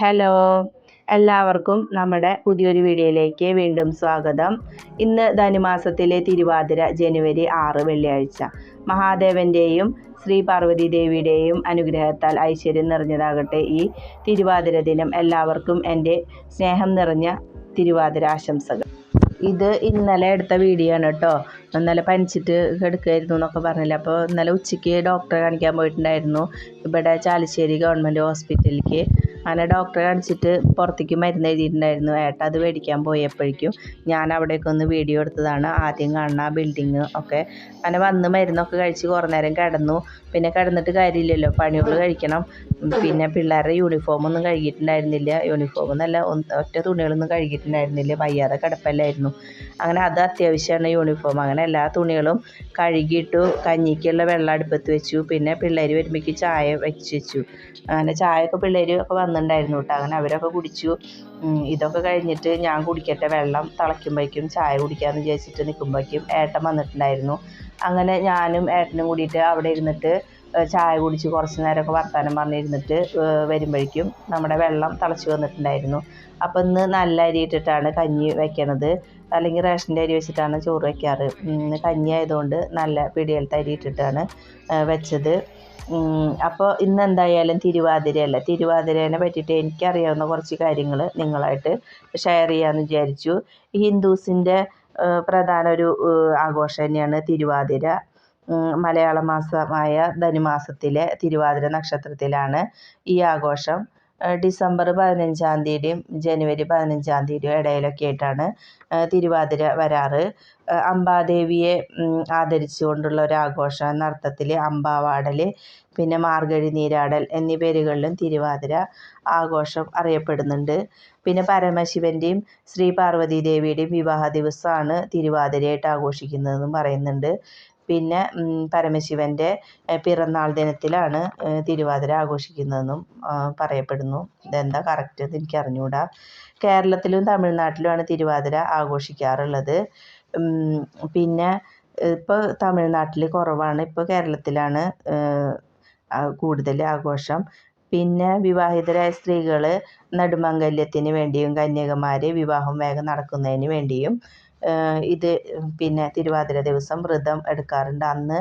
Hello, എല്ലാവർക്കും നമ്മുടെ പുതിയൊരു വീഡിയോയിലേക്ക് വീണ്ടും സ്വാഗതം. ഇന്ന് ധനുമാസത്തിലെ തിരുവാതിര ജനുവരി 6 വെള്ളിയാഴ്ച. മഹാദേവൻ്റെയും ശ്രീ പാർവതി ദേവിയുടെയും അനുഗ്രഹത്താൽ ഐശ്വര്യം നിറഞ്ഞതാകട്ടെ ഈ തിരുവാതിര ദിനം. എല്ലാവർക്കും എൻ്റെ സ്നേഹം നിറഞ്ഞ തിരുവാതിര ആശംസകൾ. ഇത് ഇന്നലെ എടുത്ത വീഡിയോ ആണ് കേട്ടോ. ഇന്നലെ പനിച്ചിട്ട് കിടക്കുമായിരുന്നു എന്നൊക്കെ പറഞ്ഞില്ല. അപ്പോൾ ഇന്നലെ ഉച്ചയ്ക്ക് ഡോക്ടറെ കാണിക്കാൻ പോയിട്ടുണ്ടായിരുന്നു, ഇവിടെ ചാലിശ്ശേരി ഗവൺമെൻറ് ഹോസ്പിറ്റലിലേക്ക്. അങ്ങനെ ഡോക്ടറെ കാണിച്ചിട്ട് പുറത്തേക്ക് മരുന്ന് എഴുതിയിട്ടുണ്ടായിരുന്നു. ഏട്ടാ അത് മേടിക്കാൻ പോയപ്പോഴേക്കും ഞാൻ അവിടേക്ക് ഒന്ന് വീഡിയോ എടുത്തതാണ്. ആദ്യം കാണുന്ന ആ ബിൽഡിങ് ഒക്കെ അങ്ങനെ വന്ന് മരുന്നൊക്കെ കഴിച്ച് കുറേ നേരം കിടന്നു. പിന്നെ കിടന്നിട്ട് കാര്യമില്ലല്ലോ, പണികൾ കഴിക്കണം. പിന്നെ പിള്ളേരുടെ യൂണിഫോമൊന്നും കഴുകിയിട്ടുണ്ടായിരുന്നില്ല. യൂണിഫോം എന്നല്ല, ഒറ്റ തുണികളൊന്നും കഴുകിയിട്ടുണ്ടായിരുന്നില്ല, വയ്യാതെ കിടപ്പല്ലായിരുന്നു. അങ്ങനെ അത് അത്യാവശ്യമാണ് യൂണിഫോം. അങ്ങനെ എല്ലാ തുണികളും കഴുകിയിട്ടു. കഞ്ഞിക്കുള്ള വെള്ളം അടുപ്പത്ത് വെച്ചു. പിന്നെ പിള്ളേർ വരുമ്പോഴേക്കും ചായ വെച്ചു. അങ്ങനെ ചായയൊക്കെ പിള്ളേർ ഒക്കെ വന്നിട്ടുണ്ടായിരുന്നു കേട്ടോ. അങ്ങനെ അവരൊക്കെ കുടിച്ചു. ഇതൊക്കെ കഴിഞ്ഞിട്ട് ഞാൻ കുടിക്കട്ടെ, വെള്ളം തിളയ്ക്കുമ്പോഴേക്കും ചായ കുടിക്കാമെന്ന് വിചാരിച്ചിട്ട് നിൽക്കുമ്പോഴേക്കും ഏട്ടൻ വന്നിട്ടുണ്ടായിരുന്നു. അങ്ങനെ ഞാനും ഏട്ടനും കൂടിയിട്ട് അവിടെ ഇരുന്നിട്ട് ചായ കുടിച്ച് കുറച്ച് നേരമൊക്കെ വർത്താനം പറഞ്ഞിരുന്നിട്ട് വരുമ്പോഴേക്കും നമ്മുടെ വെള്ളം തിളച്ച് വന്നിട്ടുണ്ടായിരുന്നു. അപ്പോൾ ഇന്ന് നല്ല അരി ഇട്ടിട്ടാണ് കഞ്ഞി വയ്ക്കണത്. അല്ലെങ്കിൽ റേഷൻ്റെ അരി വെച്ചിട്ടാണ് ചോറ് വയ്ക്കാറ്. കഞ്ഞി ആയതുകൊണ്ട് നല്ല പിടിയലത്തെ അരി ഇട്ടിട്ടാണ് വെച്ചത്. അപ്പോൾ ഇന്ന് എന്തായാലും തിരുവാതിരയല്ല. തിരുവാതിരേനെ പറ്റിയിട്ട് എനിക്കറിയാവുന്ന കുറച്ച് കാര്യങ്ങൾ നിങ്ങളായിട്ട് ഷെയർ ചെയ്യാമെന്ന് വിചാരിച്ചു. ഹിന്ദുസിൻ്റെ പ്രധാന ഒരു ആഘോഷം തന്നെയാണ് തിരുവാതിര. മലയാള മാസമായ ധനുമാസത്തിലെ തിരുവാതിര നക്ഷത്രത്തിലാണ് ഈ ആഘോഷം. ഡിസംബർ 15-ാം തീയതിയും ജനുവരി 15-ാം തീയതിയും ഇടയിലൊക്കെ ആയിട്ടാണ് തിരുവാതിര വരാറ്. അംബാദേവിയെ ആദരിച്ചുകൊണ്ടുള്ള ഒരു ആഘോഷം എന്ന അർത്ഥത്തിൽ അമ്പാവാടൽ, പിന്നെ മാർഗഴി നീരാടൽ എന്നീ പേരുകളിലും തിരുവാതിര ആഘോഷം അറിയപ്പെടുന്നുണ്ട്. പിന്നെ പരമശിവൻ്റെയും ശ്രീ പാർവതി ദേവിയുടെയും വിവാഹ ദിവസമാണ് തിരുവാതിരയായിട്ട് ആഘോഷിക്കുന്നതെന്നും പറയുന്നുണ്ട്. പിന്നെ പരമശിവൻ്റെ പിറന്നാൾ ദിനത്തിലാണ് തിരുവാതിര ആഘോഷിക്കുന്നതെന്നും പറയപ്പെടുന്നു. ഇതെന്താ കറക്റ്റ് എന്ന് എനിക്ക് അറിഞ്ഞുകൂടാ. കേരളത്തിലും തമിഴ്നാട്ടിലുമാണ് തിരുവാതിര ആഘോഷിക്കാറുള്ളത്. പിന്നെ ഇപ്പോൾ തമിഴ്നാട്ടിൽ കുറവാണ്, ഇപ്പോൾ കേരളത്തിലാണ് കൂടുതൽ ആഘോഷം. പിന്നെ വിവാഹിതരായ സ്ത്രീകൾ നെടുമംഗല്യത്തിന് വേണ്ടിയും കന്യകമാർ വിവാഹം വേഗം നടക്കുന്നതിന് വേണ്ടിയും ഇത് പിന്നെ തിരുവാതിര ദിവസം വ്രതം എടുക്കാറുണ്ട്. അന്ന്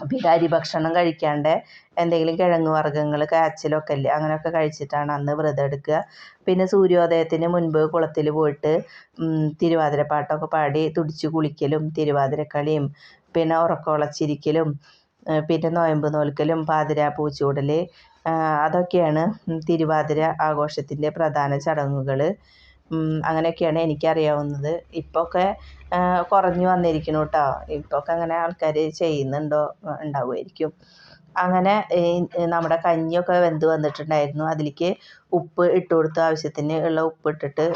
പിന്നെ അരിഭക്ഷണം കഴിക്കാണ്ട് എന്തെങ്കിലും കിഴങ്ങ് വർഗ്ഗങ്ങൾ, കാച്ചിലൊക്കെ ഇല്ലേ, അങ്ങനെയൊക്കെ കഴിച്ചിട്ടാണ് അന്ന് വ്രതം എടുക്കുക. പിന്നെ സൂര്യോദയത്തിന് മുൻപ് കുളത്തിൽ പോയിട്ട് തിരുവാതിര പാട്ടൊക്കെ പാടി തുടിച്ച് കുളിക്കലും തിരുവാതിരക്കളിയും പിന്നെ ഉറക്കമുളച്ചിരിക്കലും പിന്നെ നൊയമ്പ് നോൽക്കലും പാതിര പൂച്ചൂടൽ, അതൊക്കെയാണ് തിരുവാതിര ആഘോഷത്തിൻ്റെ പ്രധാന ചടങ്ങുകൾ. അങ്ങനെയൊക്കെയാണ് എനിക്കറിയാവുന്നത്. ഇപ്പോഴൊക്കെ കുറഞ്ഞു വന്നിരിക്കുന്നു കേട്ടോ. ഇപ്പോഴൊക്കെ അങ്ങനെ ആൾക്കാർ ചെയ്യുന്നുണ്ടോ, ഉണ്ടാവുമായിരിക്കും. അങ്ങനെ നമ്മുടെ കഞ്ഞിയൊക്കെ വെന്ത് വന്നിട്ടുണ്ടായിരുന്നു. അതിലേക്ക് ഉപ്പ് ഇട്ട് കൊടുത്ത് ആവശ്യത്തിന് ഉള്ള ഉപ്പ് ഇട്ടിട്ട്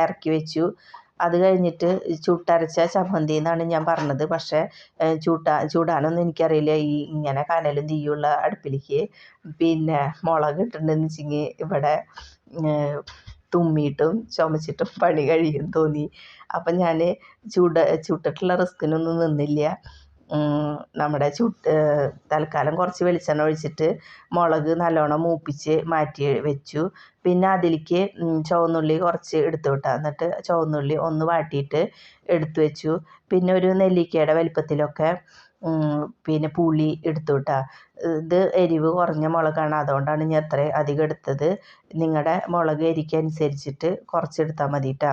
ഇറക്കി വെച്ചു. അത് കഴിഞ്ഞിട്ട് ചുട്ടരച്ച ചമ്മന്തി എന്നാണ് ഞാൻ പറഞ്ഞത്. പക്ഷേ ചൂടാനൊന്നും എനിക്കറിയില്ല. ഇങ്ങനെ കനലും തീയുള്ള അടുപ്പിലേക്ക് പിന്നെ മുളക് ഇട്ടിട്ടുണ്ടെന്ന് വെച്ചെങ്കിൽ ഇവിടെ തുമ്മിയിട്ടും ചുമച്ചിട്ടും പണി കഴിയും തോന്നി. അപ്പം ഞാൻ ചുട്ടിട്ടുള്ള റിസ്കിനൊന്നും നിന്നില്ല. നമ്മുടെ തൽക്കാലം കുറച്ച് വെളിച്ചെണ്ണ ഒഴിച്ചിട്ട് മുളക് നല്ലോണം മൂപ്പിച്ച് മാറ്റി വെച്ചു. പിന്നെ അതിലേക്ക് ചുവന്നുള്ളി കുറച്ച് എടുത്തു വിട്ടാൽ, എന്നിട്ട് ചുവന്നുള്ളി ഒന്ന് വാട്ടിയിട്ട് എടുത്തു വെച്ചു. പിന്നെ ഒരു നെല്ലിക്കയുടെ വലിപ്പത്തിലൊക്കെ പിന്നെ പുളി എടുത്തു വിട്ടാൽ. ഇത് എരിവ് കുറഞ്ഞ മുളകാണ്, അതുകൊണ്ടാണ് ഞാൻ അത്ര അധികം എടുത്തത്. നിങ്ങളുടെ മുളക് എരിക്കനുസരിച്ചിട്ട് കുറച്ചെടുത്താൽ മതി കേട്ടോ.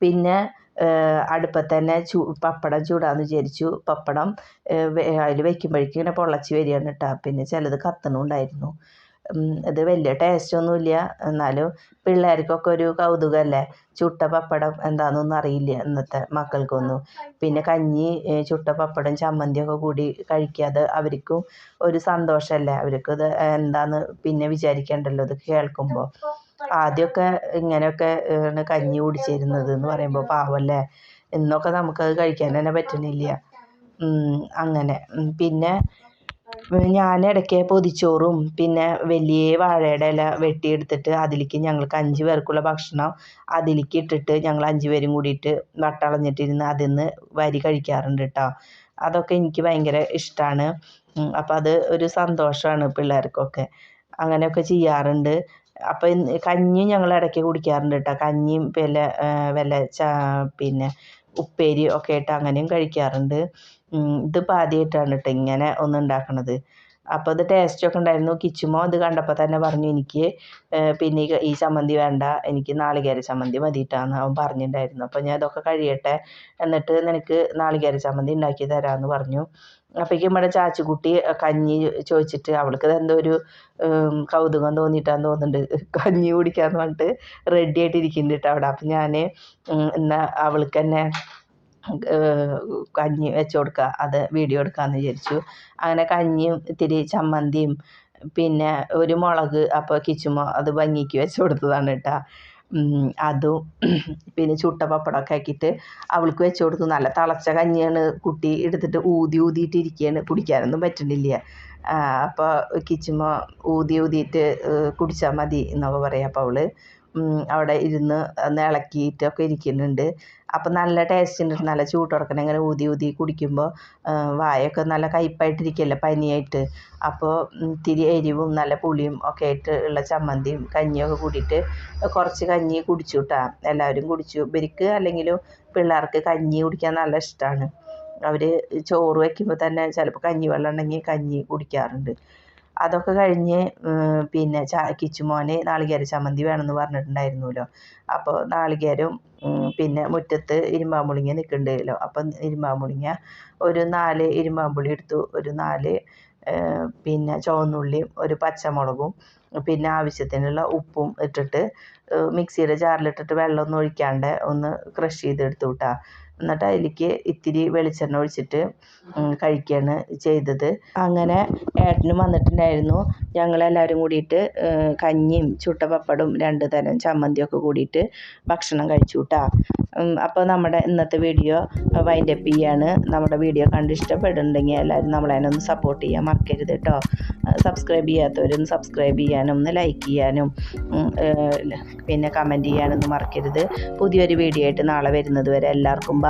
പിന്നെ അടുപ്പത്ത് തന്നെ പപ്പടം ചൂടാന്ന് വിചാരിച്ചു. പപ്പടം അതിൽ വയ്ക്കുമ്പോഴേക്കും ഇങ്ങനെ പൊള്ളച്ച് വരികയാണ് കേട്ടോ. പിന്നെ ചിലത് കത്തണുണ്ടായിരുന്നു. ഇത് വലിയ ടേസ്റ്റൊന്നുമില്ല, എന്നാലും പിള്ളേർക്കൊക്കെ ഒരു കൗതുകമല്ലേ. ചുട്ട പപ്പടം എന്താണെന്നൊന്നും അറിയില്ല ഇന്നത്തെ മക്കൾക്കൊന്നും. പിന്നെ കഞ്ഞി ചുട്ട പപ്പടം ചമ്മന്തിയൊക്കെ കൂടി കഴിക്കാതെ അവർക്കും ഒരു സന്തോഷമല്ലേ. അവർക്കിത് എന്താണെന്ന് പിന്നെ വിചാരിക്കേണ്ടല്ലോ ഇത് കേൾക്കുമ്പോൾ. ആദ്യമൊക്കെ ഇങ്ങനെയൊക്കെ കഞ്ഞി കുടിച്ചിരുന്നത് എന്ന് പറയുമ്പോൾ പാവമല്ലേ. ഇന്നൊക്കെ നമുക്കത് കഴിക്കാൻ തന്നെ പറ്റണില്ല. അങ്ങനെ പിന്നെ ഞാൻ ഇടയ്ക്ക് പൊതിച്ചോറും പിന്നെ വലിയ വാഴയുടെ ഇല വെട്ടിയെടുത്തിട്ട് അതിലേക്ക് ഞങ്ങൾക്ക് 5 പേർക്കുള്ള ഭക്ഷണം അതിലേക്ക് ഇട്ടിട്ട് ഞങ്ങൾ 5 പേരും കൂടിയിട്ട് വട്ടളഞ്ഞിട്ടിരുന്ന് അതിൽ നിന്ന് വാരി കഴിക്കാറുണ്ട് കേട്ടോ. അതൊക്കെ എനിക്ക് ഭയങ്കര ഇഷ്ടമാണ്. അപ്പോൾ അത് ഒരു സന്തോഷമാണ് പിള്ളേർക്കൊക്കെ. അങ്ങനെയൊക്കെ ചെയ്യാറുണ്ട്. അപ്പം കഞ്ഞി ഞങ്ങൾ ഇടയ്ക്ക് കുടിക്കാറുണ്ട് കേട്ടോ. കഞ്ഞിയും വല്ല പിന്നെ ഉപ്പേരി ഒക്കെ ആയിട്ട് അങ്ങനെയും കഴിക്കാറുണ്ട്. ഇതിപ്പോൾ ആദ്യമായിട്ടാണ് കേട്ടോ ഇങ്ങനെ ഒന്ന് ഉണ്ടാക്കണത്. അപ്പോൾ ഇത് ടേസ്റ്റൊക്കെ ഉണ്ടായിരുന്നു. കിച്ചുമോ ഇത് കണ്ടപ്പോൾ തന്നെ പറഞ്ഞു എനിക്ക് പിന്നെ ഈ ചമ്മന്തി വേണ്ട, എനിക്ക് നാളികേര ചമ്മന്തി മതിയിട്ടാന്ന് അവൻ പറഞ്ഞിട്ടുണ്ടായിരുന്നു. അപ്പോൾ ഞാൻ ഇതൊക്കെ കഴിയട്ടെ, എന്നിട്ട് നിനക്ക് നാളികേര ചമ്മന്തി ഉണ്ടാക്കി തരാമെന്ന് പറഞ്ഞു. അപ്പോഴേക്കും നമ്മുടെ ചാച്ചുകുട്ടി കഞ്ഞി ചോദിച്ചിട്ട് അവൾക്ക് എന്തോ ഒരു കൗതുകം തോന്നിയിട്ടാന്ന് തോന്നുന്നുണ്ട്, കഞ്ഞി കുടിക്കാമെന്ന് പറഞ്ഞിട്ട് റെഡി ആയിട്ട് ഇരിക്കുന്നുണ്ട് കേട്ടോ അവിടെ. അപ്പം ഞാൻ എന്നാൽ അവൾക്ക് തന്നെ കഞ്ഞി വെച്ച് കൊടുക്കുക, അത് വീഡിയോ എടുക്കാമെന്ന് വിചാരിച്ചു. അങ്ങനെ കഞ്ഞിയും ഇത്തിരി ചമ്മന്തിയും പിന്നെ ഒരു മുളക് അപ്പോൾ കിച്ചുമോ അത് ഭംഗിക്ക് വെച്ച് കൊടുത്തതാണ് കേട്ടോ. അതും പിന്നെ ചുട്ട പപ്പടമൊക്കെ ആക്കിയിട്ട് അവൾക്ക് വെച്ച് കൊടുത്തു. നല്ല തിളച്ച കഞ്ഞിയാണ്, കുട്ടി എടുത്തിട്ട് ഊതിയിട്ടിരിക്കുകയാണ്, കുടിക്കാനൊന്നും പറ്റുന്നില്ല. അപ്പോൾ കിച്ചുമോ ഊതിയിട്ട് കുടിച്ചാൽ മതി എന്നൊക്കെ പറയാം. അപ്പോൾ അവൾ അവിടെ ഇരുന്ന് ഇളക്കിയിട്ടൊക്കെ ഇരിക്കുന്നുണ്ട്. അപ്പം നല്ല ടേസ്റ്റ് ഉണ്ട്, നല്ല ചൂടോടെ ഇങ്ങനെ ഊതി കുടിക്കുമ്പോൾ വായൊക്കെ നല്ല കയ്പ്പായിട്ടിരിക്കുകയല്ലേ പനിയായിട്ട്. അപ്പോൾ ഇത്തിരി എരിവും നല്ല പുളിയും ഒക്കെ ആയിട്ട് ഉള്ള ചമ്മന്തിയും കഞ്ഞിയൊക്കെ കൂടിയിട്ട് കുറച്ച് കഞ്ഞി കുടിച്ചു കേട്ടോ. എല്ലാവരും കുടിച്ചു. ഇവർക്ക് അല്ലെങ്കിലും പിള്ളേർക്ക് കഞ്ഞി കുടിക്കാൻ നല്ല ഇഷ്ടമാണ്. അവർ ചോറ് വയ്ക്കുമ്പോൾ തന്നെ ചിലപ്പോൾ കഞ്ഞി വെള്ളം ഉണ്ടെങ്കിൽ കഞ്ഞി കുടിക്കാറുണ്ട്. അതൊക്കെ കഴിഞ്ഞ് പിന്നെ കിച്ചുമോന് നാളികേര ചമ്മന്തി വേണമെന്ന് പറഞ്ഞിട്ടുണ്ടായിരുന്നല്ലോ. അപ്പോൾ നാളികേരം പിന്നെ മുറ്റത്ത് ഇരുമ്പാമ്പുളിങ്ങ നിൽക്കുന്നുണ്ടല്ലോ. അപ്പം ഇരുമ്പാമ്പുളിങ്ങ ഒരു 4 ഇരുമ്പാമ്പുളി എടുത്തു, ഒരു 4 പിന്നെ ചുവന്നുള്ളിയും ഒരു പച്ചമുളകും പിന്നെ ആവശ്യത്തിനുള്ള ഉപ്പും ഇട്ടിട്ട് മിക്സിയുടെ ജാറിലിട്ടിട്ട് വെള്ളമൊന്നും ഒഴിക്കാണ്ട് ഒന്ന് ക്രഷ് ചെയ്തെടുത്തു കേട്ടോ. എന്നിട്ട് അതിലേക്ക് ഇത്തിരി വെളിച്ചെണ്ണ ഒഴിച്ചിട്ട് കഴിക്കുകയാണ് ചെയ്തത്. അങ്ങനെ ഏട്ടനും വന്നിട്ടുണ്ടായിരുന്നു. ഞങ്ങളെല്ലാവരും കൂടിയിട്ട് കഞ്ഞിയും ചുട്ട പപ്പടും 2 തരം ചമ്മന്തിയൊക്കെ കൂടിയിട്ട് ഭക്ഷണം കഴിച്ചു കേട്ടോ. അപ്പോൾ നമ്മുടെ ഇന്നത്തെ വീഡിയോ വൈൻഡപ്പ് ചെയ്യാണ്. നമ്മുടെ വീഡിയോ കണ്ട് ഇഷ്ടപ്പെടുന്നുണ്ടെങ്കിൽ എല്ലാവരും നമ്മളെ ഒന്ന് സപ്പോർട്ട് ചെയ്യാൻ മറക്കരുത് കേട്ടോ. സബ്സ്ക്രൈബ് ചെയ്യാത്തവരൊന്ന് സബ്സ്ക്രൈബ് ചെയ്യാനും ഒന്ന് ലൈക്ക് ചെയ്യാനും പിന്നെ കമൻറ്റ് ചെയ്യാനൊന്നും മറക്കരുത്. പുതിയൊരു വീഡിയോ ആയിട്ട് നാളെ വരുന്നത് വരെ എല്ലാവർക്കും ബൈ.